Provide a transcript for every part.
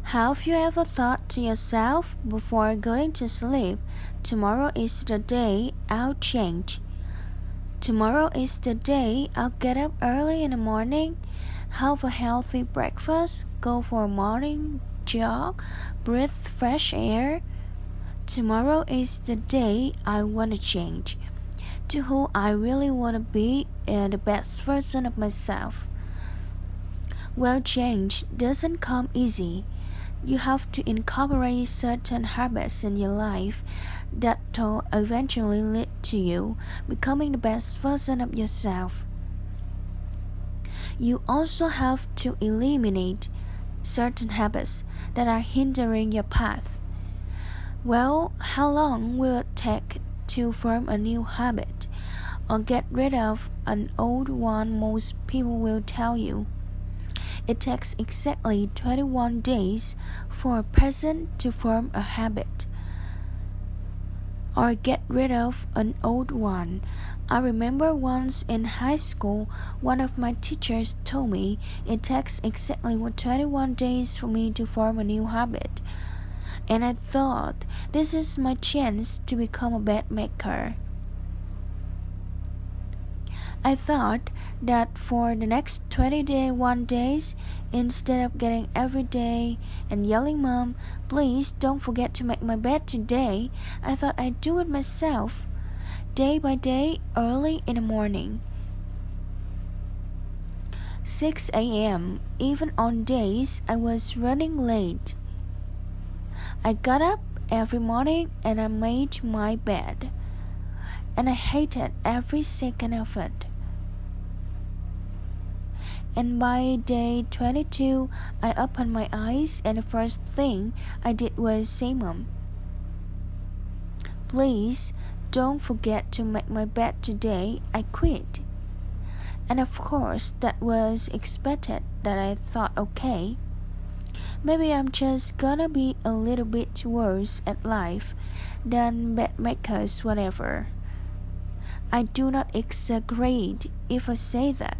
Have you ever thought to yourself before going to sleep, tomorrow is the day I'll change? Tomorrow is the day I'll get up early in the morning, have a healthy breakfast, go for a morning jog, breathe fresh air. Tomorrow is the day I want to change to who I really want to be and the best version of myself. Well, change doesn't come easy. You have to incorporate certain habits in your life that will eventually lead to you becoming the best version of yourself. You also have to eliminate certain habits that are hindering your path. Well, how long will it take to form a new habit or get rid of an old one? Most people will tell you it takes exactly 21 days for a person to form a habit or get rid of an old one. I remember once in high school, one of my teachers told me it takes exactly 21 days for me to form a new habit. And I thought, this is my chance to become a bed maker. I thought that for the next 21 days, instead of getting every day and yelling, "Mom, please don't forget to make my bed today," I thought I'd do it myself, day by day, early in the morning. 6 a.m., even on days I was running late. I got up every morning and I made my bed, and I hated every second of it. And by day 22, I opened my eyes and the first thing I did was say, "Mom, please don't forget to make my bed today. I quit." And of course, that was expected. That I thought, okay, maybe I'm just gonna be a little bit worse at life than bed makers, whatever. I do not exaggerate if I say that.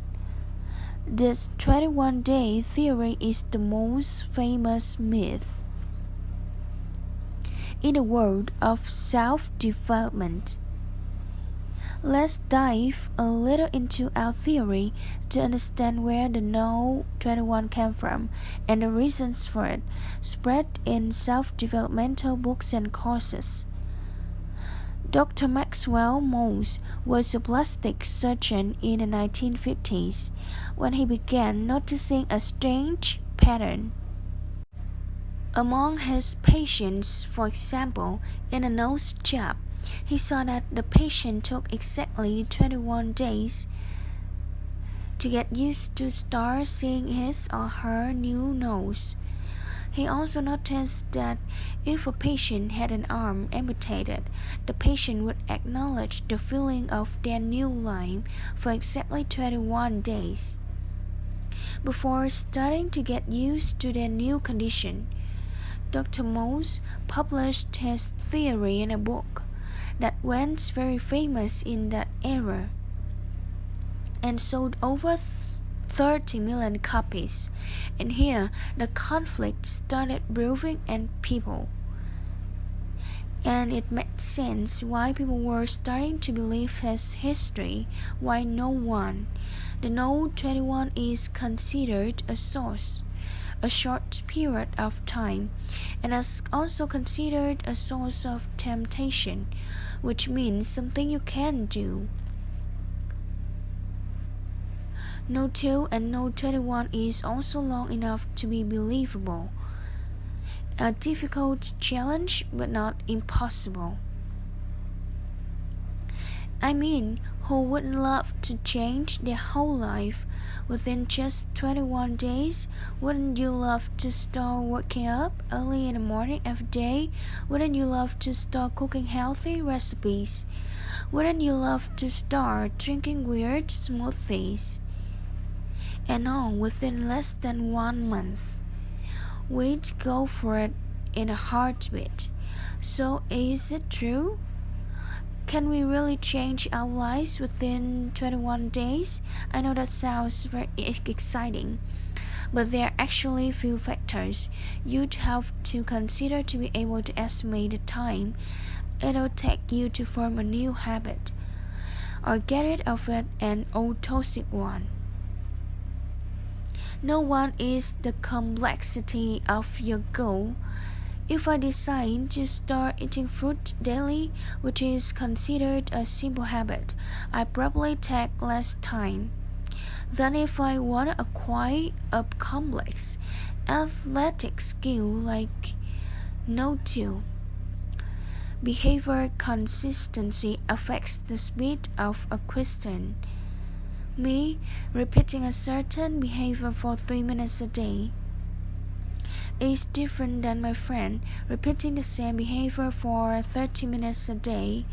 This 21-day theory is the most famous myth in the world of self-development. Let's dive a little into our theory to understand where the No 21 came from and the reasons for it, spread in self-developmental books and courses. Dr. Maxwell Maltz was a plastic surgeon in the 1950s when he began noticing a strange pattern among his patients. For example, in a nose job, he saw that the patient took exactly 21 days to get used to start seeing his or her new nose. He also noticed that if a patient had an arm amputated, the patient would acknowledge the feeling of their new limb for exactly 21 days before starting to get used to their new condition. Dr. Maltz published his theory in a book that went very famous in that era and sold over 30 million copies. And here the conflict started brewing in people. And it made sense why people were starting to believe his history, why the No 21 is considered a source, a short period of time, and is also considered a source of temptation, which means something you can do. No 2 and No 21 is also long enough to be believable. A difficult challenge, but not impossible. I mean, who wouldn't love to change their whole life within just 21 days? Wouldn't you love to start waking up early in the morning every day? Wouldn't you love to start cooking healthy recipes? Wouldn't you love to start drinking weird smoothies? And all within less than 1 month. We'd go for it in a heartbeat. So is it true? Can we really change our lives within 21 days? I know that sounds very exciting, But there are actually few factors you'd have to consider to be able to estimate the time it'll take you to form a new habit or get rid of an old toxic one. No one is the complexity of your goal. If I decide to start eating fruit daily, which is considered a simple habit, I probably take less time than if I want to acquire a complex athletic skill like no-till. Behavior consistency affects the speed of acquisition. Me repeating a certain behavior for 3 minutes a day is different than my friend repeating the same behavior for 30 minutes a day.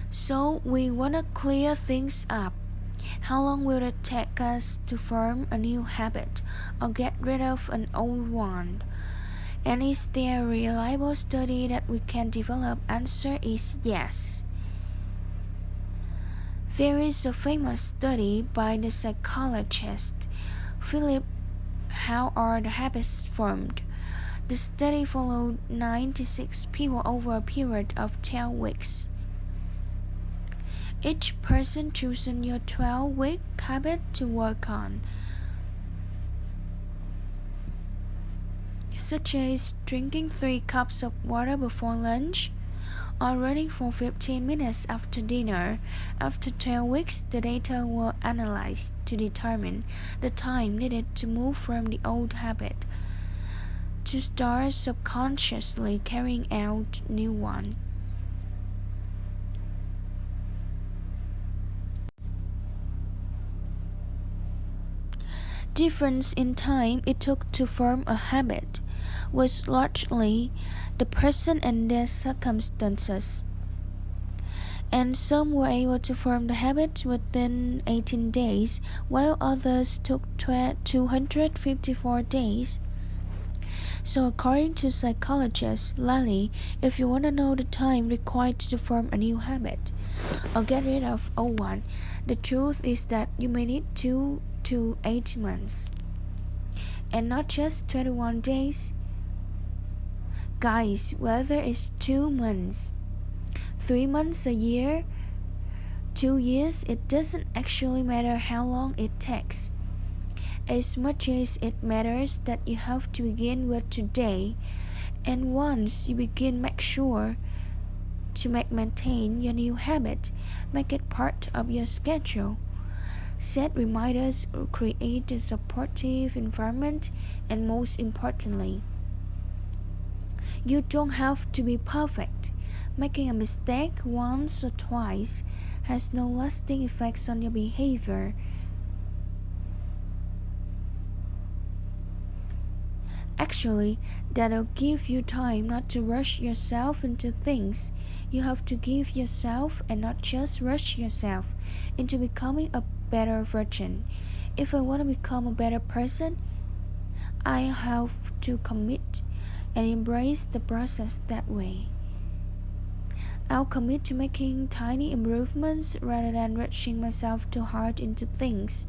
So we want to clear things up. How long will it take us to form a new habit or get rid of an old one? And is there a reliable study that we can develop? Answer is yes. There is a famous study by the psychologist Philip How Are the Habits Formed? The study followed 96 people over a period of 12 weeks. Each person chose a new 12-week habit to work on, such as drinking 3 cups of water before lunch or running for 15 minutes after dinner. After 12 weeks, the data were analyzed to determine the time needed to move from the old habit to start subconsciously carrying out new one. Difference in time it took to form a habit was largely the person and their circumstances, and some were able to form the habit within 18 days, while others took 254 days. So according to psychologist Lally, if you want to know the time required to form a new habit or get rid of old one, the truth is that you may need 2 to 8 months and not just 21 days. Guys, whether it's 2 months, 3 months, a year, 2 years, it doesn't actually matter how long it takes. As much as it matters that you have to begin with today, and once you begin, make sure to maintain your new habit, make it part of your schedule. Set reminders, create a supportive environment, and most importantly, you don't have to be perfect. Making a mistake once or twice has no lasting effects on your behavior. Actually, that'll give you time not to rush yourself into things. You have to give yourself and not just rush yourself into becoming a better version. If I want to become a better person, I have to commit and embrace the process that way. I'll commit to making tiny improvements rather than rushing myself too hard into things.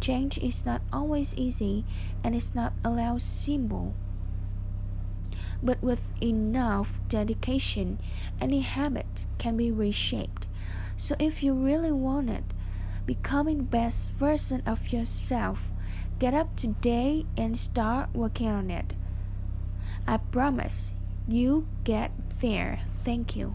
Change is not always easy and it's not always simple. But with enough dedication, any habit can be reshaped. So if you really want it, becoming the best version of yourself, get up today and start working on it. I promise you get there. Thank you.